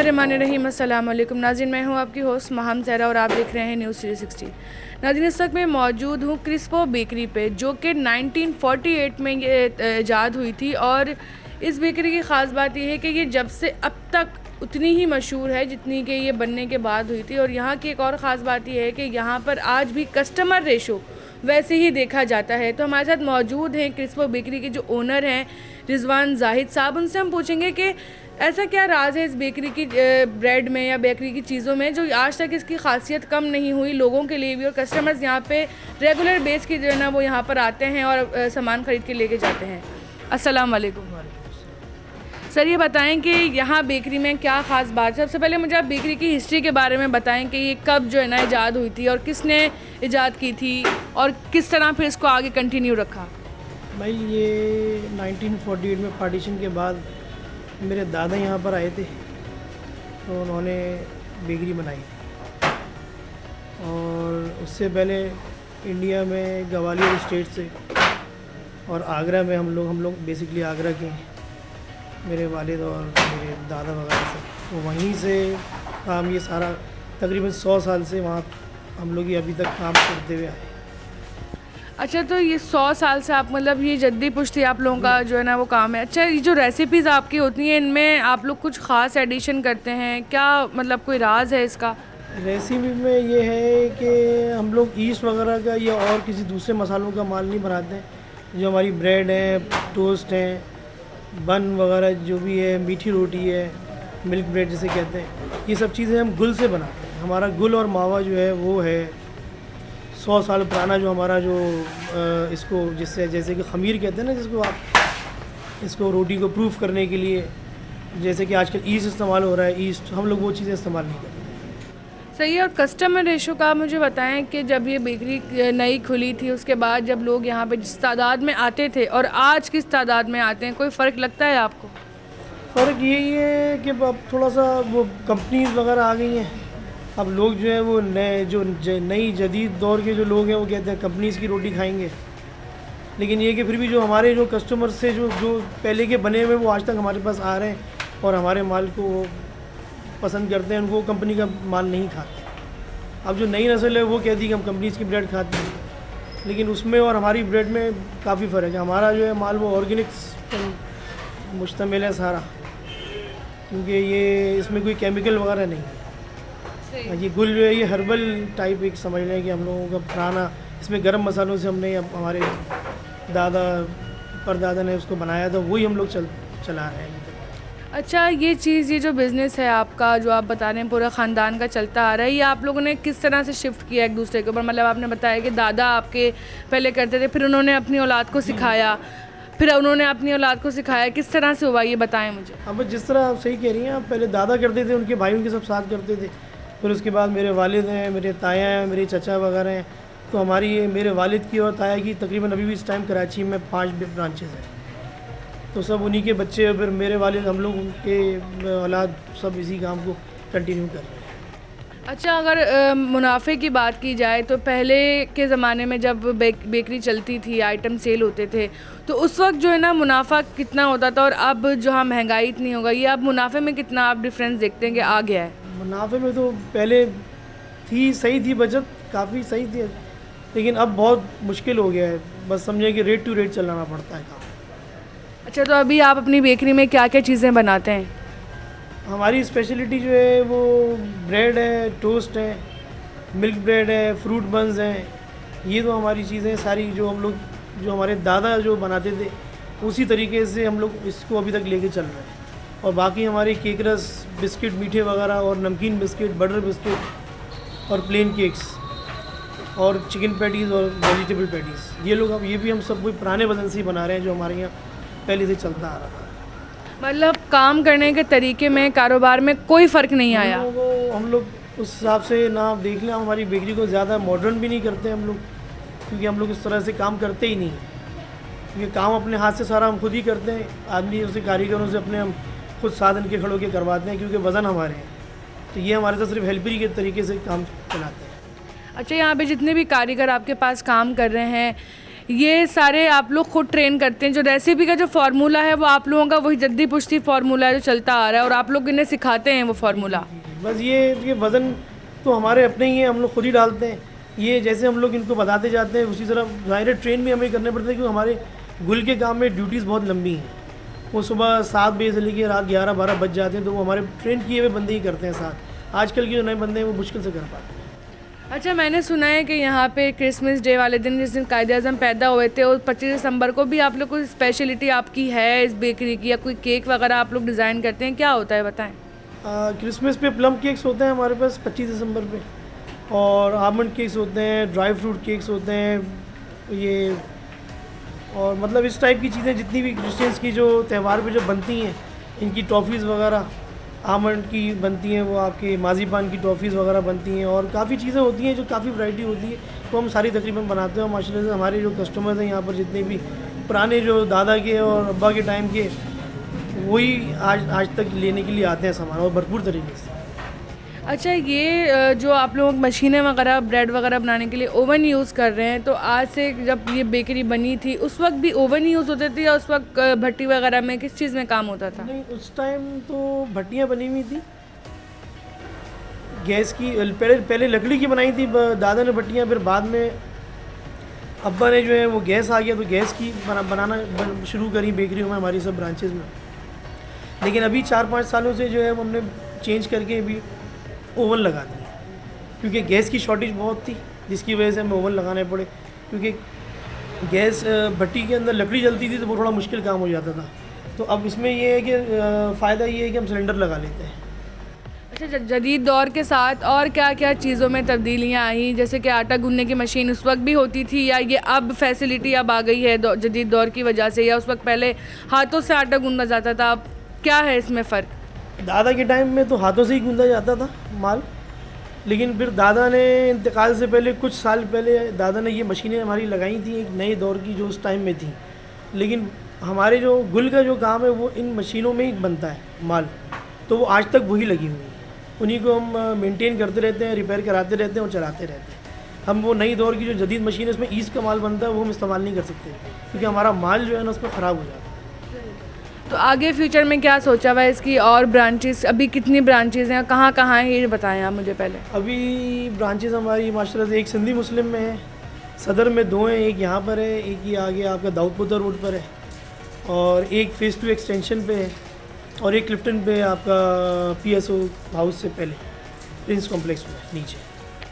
बिस्मिल्लाहिर्रहमानिर्रहीम। अस्सलाम वालेकुम नाज़रीन, मैं हूं आपकी होस्ट महम ज़हरा और आप देख रहे हैं न्यूज़ 360। नाज़रीन, इस वक्त मैं मौजूद हूं क्रिस्पो बेकरी पे, जो कि 1948 में ये ईजाद हुई थी। और इस बेकरी की ख़ास बात यह है कि ये जब से अब तक उतनी ही मशहूर है जितनी कि ये बनने के बाद हुई थी। और यहाँ की एक और ख़ास बात यह है कि यहाँ पर आज भी कस्टमर रेशो वैसे ही देखा जाता है। तो हमारे साथ मौजूद हैं क्रिस्पो बेकरी के जो ओनर हैं रिजवान जाहिद साहब। उनसे हम पूछेंगे कि ऐसा क्या राज है इस बेकरी की ब्रेड में या बेकरी की चीज़ों में जो आज तक इसकी खासियत कम नहीं हुई लोगों के लिए भी, और कस्टमर्स यहाँ पे रेगुलर बेस की जो है ना वो यहाँ पर आते हैं और सामान ख़रीद के लेके जाते हैं। अस्सलाम वालेकुम सर, ये बताएं कि यहाँ बेकरी में क्या ख़ास बात है। सबसे पहले मुझे आप बेकरी की हिस्ट्री के बारे में बताएं कि ये कब जो है ना ईजाद हुई थी और किसने ईजाद की थी और किस तरह फिर इसको आगे कंटिन्यू रखा। भाई ये 1948 में पार्टीशन के बाद मेरे दादा यहाँ पर आए थे तो उन्होंने बेकरी बनाई थी। और उससे पहले इंडिया में ग्वालियर स्टेट से और आगरा में हम लोग बेसिकली आगरा के हैं, मेरे वालिद और मेरे दादा वगैरह सब। तो वहीं से काम ये सारा तकरीबन 100 साल से वहाँ हम लोग ये अभी तक काम करते हुए आए। अच्छा, तो ये 100 साल से आप मतलब ये जद्दी पुश्ती आप लोगों का जो है ना वो काम है। अच्छा, ये जो रेसिपीज़ आपकी होती हैं इनमें आप लोग कुछ ख़ास एडिशन करते हैं क्या, मतलब कोई राज है इसका? रेसिपी में ये है कि हम लोग ईस्ट वगैरह का या और किसी दूसरे मसालों का माल नहीं बनाते हैं। जो हमारी ब्रेड है, टोस्ट है, बन वगैरह जो भी है, मीठी रोटी है, मिल्क ब्रेड जिसे कहते हैं, ये सब चीज़ें हम गुल से बनाते हैं। हमारा गुल और मावा जो है वो है 100 साल पुराना, जो हमारा जो इसको जिससे जैसे कि खमीर कहते हैं ना, जिसको आप इसको रोटी को प्रूफ करने के लिए जैसे कि आजकल ईस्ट इस्तेमाल हो रहा है, ईस्ट हम लोग वो चीज़ें इस्तेमाल नहीं करते। सही है। और कस्टमर रेशो का मुझे बताएं कि जब ये बेकरी नई खुली थी उसके बाद जब लोग यहाँ पे जिस तादाद में आते थे और आज किस तादाद में आते हैं, कोई फ़र्क लगता है आपको? फ़र्क यही है कि अब थोड़ा सा वो कंपनीज वगैरह आ गई हैं। अब लोग जो है वो नई जदीद दौर के जो लोग हैं वो कहते हैं कंपनीज़ की रोटी खाएंगे। लेकिन ये कि फिर भी जो हमारे जो कस्टमर से जो पहले के बने हुए वो आज तक हमारे पास आ रहे हैं और हमारे माल को पसंद करते हैं, उनको कंपनी का माल नहीं खाते। अब जो नई नस्ल है वो कहती है कि हम कंपनीज़ की ब्रेड खाते हैं, लेकिन उसमें और हमारी ब्रेड में काफ़ी फ़र्क है। हमारा जो है माल वो ऑर्गेनिक्स पर मुश्तमिल है सारा, क्योंकि ये इसमें कोई केमिकल वगैरह नहीं है। ये गुल जो है ये हर्बल टाइप एक समझ लें कि हम लोगों का पुराना, इसमें गर्म मसालों से हमने हमारे दादा परदादा ने उसको बनाया था, वही हम लोग चला रहे हैं अभी तक। अच्छा, ये चीज़, ये जो बिज़नेस है आपका जो आप बता रहे हैं पूरा ख़ानदान का चलता आ रहा है, ये आप लोगों ने किस तरह से शिफ्ट किया एक दूसरे के ऊपर? मतलब आपने बताया कि दादा आपके पहले करते थे, फिर उन्होंने अपनी औलाद को सिखाया, फिर उन्होंने अपनी औलाद को सिखाया, किस तरह से हुआ ये बताएं मुझे। अब जिस तरह आप सही कह रही हैं, आप पहले दादा करते थे, उनके भाई उनके सब साथ करते थे, फिर उसके बाद मेरे वालिद हैं, मेरे ताया हैं, मेरे चचा वगैरह हैं। तो हमारी ये मेरे वालिद की और ताया की तकरीबन अभी भी इस टाइम कराची में 5 ब्रांचेज़ हैं। तो सब उन्हीं के बच्चे, फिर मेरे वालिद, हम लोग उनके औलाद सब इसी काम को कंटिन्यू कर रहे हैं। अच्छा, अगर मुनाफे की बात की जाए तो पहले के ज़माने में जब बेकरी चलती थी, आइटम सेल होते थे, तो उस वक्त जो है ना मुनाफा कितना होता था, और अब जो हाँ महंगाई इतनी हो गई है, अब मुनाफे में कितना आप डिफरेंस देखते हैं कि आ गया है? मुनाफे में तो पहले सही थी बचत, काफ़ी सही थी, लेकिन अब बहुत मुश्किल हो गया है। बस समझे कि रेट टू रेट चलाना पड़ता है काम। अच्छा, तो अभी आप अपनी बेकरी में क्या क्या चीज़ें बनाते हैं? हमारी स्पेशलिटी जो है वो ब्रेड है, टोस्ट है, मिल्क ब्रेड है, फ्रूट बन्स हैं। ये तो हमारी चीज़ें सारी जो हमारे दादा जो बनाते थे उसी तरीके से हम लोग इसको अभी तक लेके चल रहे हैं। और बाकी हमारे केक रस, बिस्किट मीठे वगैरह और नमकीन बिस्किट, बटर बिस्किट और प्लेन केक्स और चिकन पैटीज़ और वेजिटेबल पैटीज़, ये लोग अब ये भी हम सब कोई पुराने वजन से ही बना रहे हैं जो हमारे यहाँ पहले से चलता आ रहा था। मतलब काम करने के तरीके में, कारोबार में कोई फ़र्क नहीं आया? हम लोग उस हिसाब से ना आप देख लें, हमारी बेकरी को ज़्यादा मॉडर्न भी नहीं करते हम लोग, क्योंकि हम लोग इस तरह से काम करते ही नहीं हैं। क्योंकि काम अपने हाथ से सारा हम खुद ही करते हैं, आदमी उसे कारीगरों से अपने हम खुद साधन के खड़ों के करवाते हैं, क्योंकि वज़न हमारे हैं। तो ये हमारे साथ सिर्फ हेल्परी के तरीके से काम चलाते हैं। अच्छा, यहाँ पे जितने भी कारीगर आपके पास काम कर रहे हैं, ये सारे आप लोग खुद ट्रेन करते हैं? जो रेसिपी का जो फार्मूला है वो आप लोगों का वही जद्दी पुश्ती फार्मूला है जो चलता आ रहा है और आप लोग इन्हें सिखाते हैं वो फार्मूला? बस ये वज़न तो हमारे अपने ही हैं, हम लोग खुद ही डालते हैं। ये जैसे हम लोग इनको बताते जाते हैं उसी तरह ज़ाहिर ट्रेन भी हमें करने पड़ते हैं, क्योंकि हमारे गुल के काम में ड्यूटीज़ बहुत लंबी हैं। वो सुबह 7 बजे से लेकर रात 11-12 बज जाते हैं, तो वो हमारे ट्रेन किए हुए बंदे ही करते हैं साथ। आजकल के जो नए बंदे हैं वो मुश्किल से कर पाते हैं। अच्छा, मैंने सुना है कि यहाँ पे क्रिसमस डे वाले दिन जिस दिन कायदे आज़म पैदा हुए थे और 25 दिसंबर को भी आप लोग कोई स्पेशलिटी आपकी है इस बेकरी की, या कोई केक वगैरह आप लोग डिज़ाइन करते हैं? क्या होता है बताएं। क्रिसमस पे प्लम केक्स होते हैं हमारे पास 25 दिसंबर पे, और आलमंड केक्स होते हैं, ड्राई फ्रूट केक्स होते हैं ये, और मतलब इस टाइप की चीज़ें जितनी भी क्रिश्चियंस की जो त्यौहार पे जो बनती हैं, इनकी टॉफ़ीज़ वगैरह आमंड की बनती हैं, वो आपके माज़ीपान की टॉफ़ीज़ वगैरह बनती हैं, और काफ़ी चीज़ें होती हैं जो काफ़ी वैरायटी होती है, तो हम सारी तकरीबन बनाते हैं। माशाल्लाह से हमारे जो कस्टमर्स हैं यहाँ पर जितने भी पुराने जो दादा के और अब्बा के टाइम के, वही आज तक लेने के लिए आते हैं सामान, और भरपूर तरीके से। अच्छा, ये जो आप लोग मशीनें वगैरह ब्रेड वगैरह बनाने के लिए ओवन यूज़ कर रहे हैं, तो आज से जब ये बेकरी बनी थी उस वक्त भी ओवन यूज़ होते थे, या उस वक्त भट्टी वगैरह में किस चीज़ में काम होता था? नहीं, उस टाइम तो भट्टियाँ बनी हुई थी गैस की, पहले लकड़ी की बनाई थी दादा ने भट्टियाँ, फिर बाद में अब्बा ने जो है वो गैस आ गया तो गैस की बनाना शुरू करी बेकरियों में, हमारी सब ब्रांचेज़ में। लेकिन अभी 4-5 सालों से जो है वो हमने चेंज करके अभी ओवन लगा दिया, क्योंकि गैस की शॉर्टेज बहुत थी, जिसकी वजह से हमें ओवन लगाने पड़े, क्योंकि गैस भट्टी के अंदर लकड़ी जलती थी तो वो थोड़ा मुश्किल काम हो जाता था। तो अब इसमें ये है कि फ़ायदा ये है कि हम सिलेंडर लगा लेते हैं। अच्छा, जदीद दौर के साथ और क्या क्या चीज़ों में तब्दीलियाँ आई, जैसे कि आटा गूंदने की मशीन उस वक्त भी होती थी, या ये अब फैसिलिटी अब आ गई है जदीद दौर की वजह से, या उस वक्त पहले हाथों से आटा गूंदा जाता था? अब क्या है इसमें फ़र्क? दादा के टाइम में तो हाथों से ही गूंदा जाता था माल, लेकिन फिर दादा ने इंतकाल से पहले कुछ साल पहले दादा ने ये मशीनें हमारी लगाई थी एक नए दौर की जो उस टाइम में थी। लेकिन हमारे जो गुल का जो काम है वो इन मशीनों में ही बनता है माल, तो वो आज तक वही लगी हुई है, उन्हीं को हम मेंटेन करते रहते हैं, रिपेयर कराते रहते हैं और चलाते रहते हैं। हम वो नई दौर की जो जदीद मशीन है उसमें ईस्ट का माल बनता है वो हम इस्तेमाल नहीं कर सकते, क्योंकि हमारा माल जो है ना उसमें ख़राब हो जाता है। तो आगे फ्यूचर में क्या सोचा हुआ है इसकी? और ब्रांचेस अभी कितनी ब्रांचेस हैं, कहाँ कहाँ हैं, ये बताएं आप मुझे पहले। अभी ब्रांचेस हमारी माशाल्लाह से एक सिंधी मुस्लिम में है, सदर में 2 हैं, एक यहाँ पर है, एक ये आगे आपका दाऊदपुर रोड पर है, और एक फ़ेज़ 2 एक्सटेंशन पे है, और एक क्लिफ्टन पे आपका PSO हाउस से पहले प्रिंस कॉम्प्लेक्स में नीचे।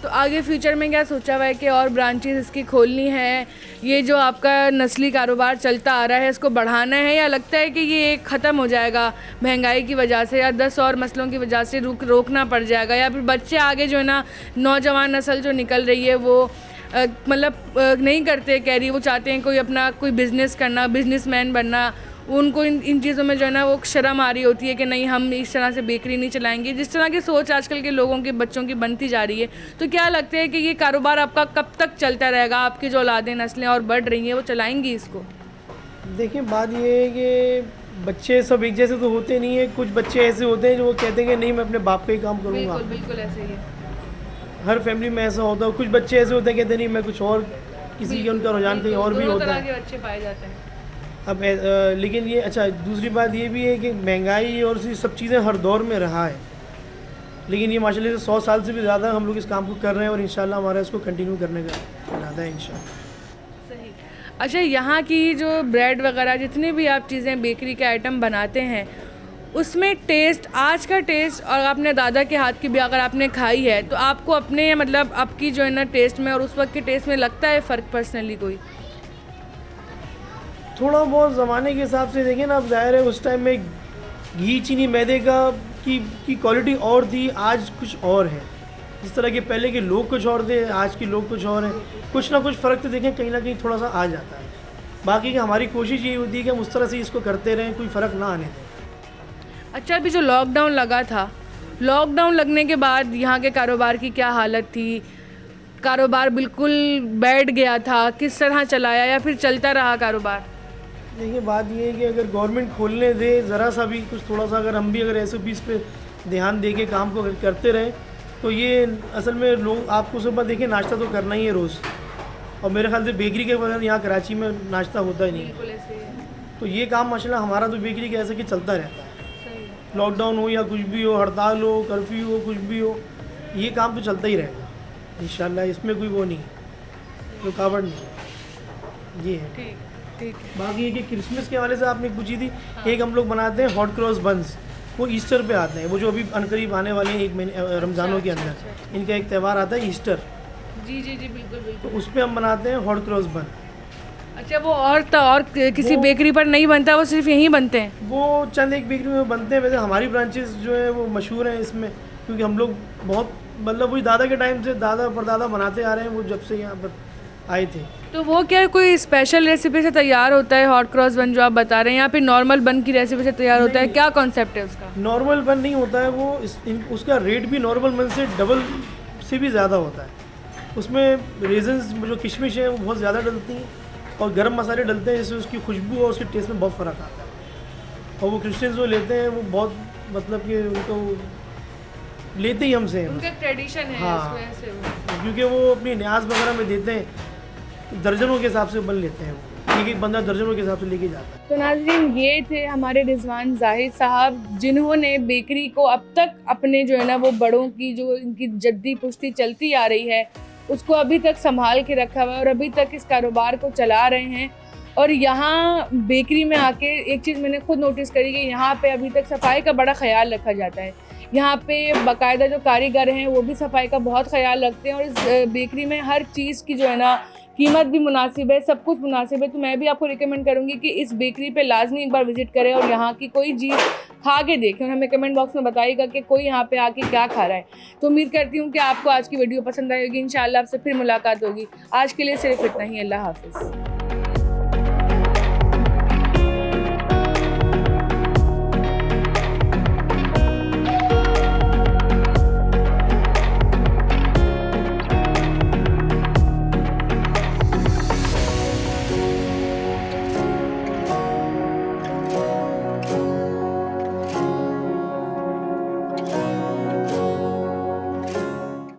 तो आगे फ्यूचर में क्या सोचा हुआ है कि और ब्रांचेस इसकी खोलनी है? ये जो आपका नस्ली कारोबार चलता आ रहा है इसको बढ़ाना है, या लगता है कि ये ख़त्म हो जाएगा महंगाई की वजह से, या 10 और मसलों की वजह से रोकना पड़ जाएगा, या फिर बच्चे आगे जो है ना नौजवान नस्ल जो निकल रही है वो नहीं करते कैरी, वो चाहते हैं कोई अपना कोई बिज़नेस करना, बिजनेसमैन बनना, उनको इन चीज़ों में जो है ना वो शर्म आ रही होती है कि नहीं हम इस तरह से बेकरी नहीं चलाएंगे, जिस तरह की सोच आजकल के लोगों के बच्चों की बनती जा रही है। तो क्या लगता है कि ये कारोबार आपका कब तक चलता रहेगा? आपकी जो औलादें नस्लें और बढ़ रही हैं वो चलाएंगी इसको? देखिए, बात ये है कि बच्चे सब एक जैसे तो होते नहीं है, कुछ बच्चे ऐसे होते हैं जो वो कहते हैं कि नहीं मैं अपने बाप पे ही काम करूँगा। बिल्कुल ऐसे ही है, हर फैमिली में ऐसा होता है। कुछ बच्चे ऐसे होते हैं कहते नहीं मैं कुछ और, किसी के उनका रुझान कहीं और भी होता है। बच्चे पाए जाते हैं। अब लेकिन ये अच्छा, दूसरी बात ये भी है कि महंगाई और सब चीज़ें हर दौर में रहा है, लेकिन ये माशाल्लाह से 100 साल से भी ज़्यादा हम लोग इस काम को कर रहे हैं, और इंशाल्लाह हमारा इसको कंटिन्यू करने का इरादा है इंशाल्लाह। सही। अच्छा, यहाँ की जो ब्रेड वगैरह जितनी भी आप चीज़ें बेकरी के आइटम बनाते हैं उसमें टेस्ट, आज का टेस्ट और अपने दादा के हाथ की भी अगर आपने खाई है तो आपको अपने मतलब आपकी जो है ना टेस्ट में और उस वक्त के टेस्ट में लगता है फ़र्क पर्सनली कोई? थोड़ा बहुत ज़माने के हिसाब से देखें ना, अब ज़ाहिर है उस टाइम में घी चीनी मैदे का की क्वालिटी और थी, आज कुछ और है। जिस तरह के पहले के लोग कुछ और थे, आज के लोग कुछ और हैं, कुछ ना कुछ फ़र्क तो देखें कहीं ना कहीं थोड़ा सा आ जाता है। बाकी की हमारी कोशिश यही होती है कि हम उस तरह से इसको करते रहें, कोई फ़र्क ना आने दें। अच्छा, अभी जो लॉकडाउन लगा था, लॉकडाउन लगने के बाद यहाँ के कारोबार की क्या हालत थी? कारोबार बिल्कुल बैठ गया था, किस तरह चलाया या फिर चलता रहा कारोबार? देखिए, बात ये है कि अगर गवर्नमेंट खोलने दे ज़रा सा भी कुछ, थोड़ा सा अगर हम भी अगर SOPs पे ध्यान दे के काम को करते रहें तो ये असल में लोग, आपको सुबह देखिए नाश्ता तो करना ही है रोज़, और मेरे ख्याल से बेकरी के बगैर यहाँ कराची में नाश्ता होता ही नहीं है। बिल्कुल ऐसे ही है। तो ये काम माशाल्लाह हमारा तो बेकरी का ऐसा कि चलता रहता है, सही है। लॉकडाउन हो या कुछ भी हो, हड़ताल हो, कर्फ्यू हो, कुछ भी हो, ये काम तो चलता ही रहेगा इंशाल्लाह। इसमें कोई वो नहीं, रुकावट नहीं, ये है। ठीक ठीक है। बाकी ये कि क्रिसमस के हवाले से आपने पूछी थी, एक हम लोग बनाते हैं हॉट क्रॉस बंस, वो ईस्टर पे आते हैं, वो जो अभी अनकरीब आने वाले हैं 1 महीने रमज़ानों के अंदर, इनका एक त्यौहार आता है ईस्टर, जी जी जी बिल्कुल तो बिल्कुल। उस पर हम बनाते हैं हॉट क्रॉस बन। अच्छा वो और किसी वो- बेकरी पर नहीं बनता, वो सिर्फ यहीं बनते हैं? वो चंद एक बेकरी में बनते हैं, वैसे हमारी ब्रांचेस जो है वो मशहूर हैं इसमें, क्योंकि हम लोग बहुत मतलब वही दादा के टाइम से, दादा परदादा बनाते आ रहे हैं, वो जब से यहाँ पर आए थे। तो वो क्या कोई स्पेशल रेसिपी से तैयार होता है हॉट क्रॉस बन जो आप बता रहे हैं, या फिर नॉर्मल बन की रेसिपी से तैयार होता है? नहीं। क्या कॉन्सेप्ट है उसका? नॉर्मल बन नहीं होता है वो, उसका रेट भी नॉर्मल बन से डबल से भी ज़्यादा होता है। उसमें रेजन्स जो किशमिश है वो बहुत ज़्यादा डलती हैं, और गरम मसाले डलते हैं, जिससे उसकी खुशबू और उसके टेस्ट में बहुत फ़र्क आता है। और वो क्रिश्चियंस जो लेते हैं वो बहुत मतलब कि उनको लेते ही हमसे हैं, उनका ट्रेडिशन है हाँ। इस वजह से वो। क्योंकि वो अपनी न्याज वगैरह में देते हैं, तो दर्जनों के हिसाब से बन लेते हैं वो, एक एक बंदा दर्जनों के हिसाब से लेके जाता है। तो नाज़रीन ये थे हमारे रिजवान जाहिद साहब, जिन्होंने बेकरी को अब तक अपने जो है ना वो बड़ों की जो इनकी जद्दी पुश्ती चलती आ रही है उसको अभी तक संभाल के रखा हुआ है और अभी तक इस कारोबार को चला रहे हैं। और यहाँ बेकरी में आके एक चीज़ मैंने खुद नोटिस करी कि यहाँ पे अभी तक सफाई का बड़ा ख्याल रखा जाता है। यहाँ पे बाकायदा जो कारीगर हैं वो भी सफाई का बहुत ख्याल रखते हैं, और इस बेकरी में हर चीज़ की जो है ना कीमत भी मुनासिब है, सब कुछ मुनासिब है। तो मैं भी आपको रिकमेंड करूँगी कि इस बेकरी पे लाजमी एक बार विजिट करें और यहाँ की कोई चीज़ खा के देखें, और हमें कमेंट बॉक्स में बताइएगा कि कोई यहाँ पे आके क्या खा रहा है। तो उम्मीद करती हूँ कि आपको आज की वीडियो पसंद आएगी। इंशाल्लाह आपसे फिर मुलाकात होगी। आज के लिए सिर्फ इतना ही। अल्लाह हाफिज़।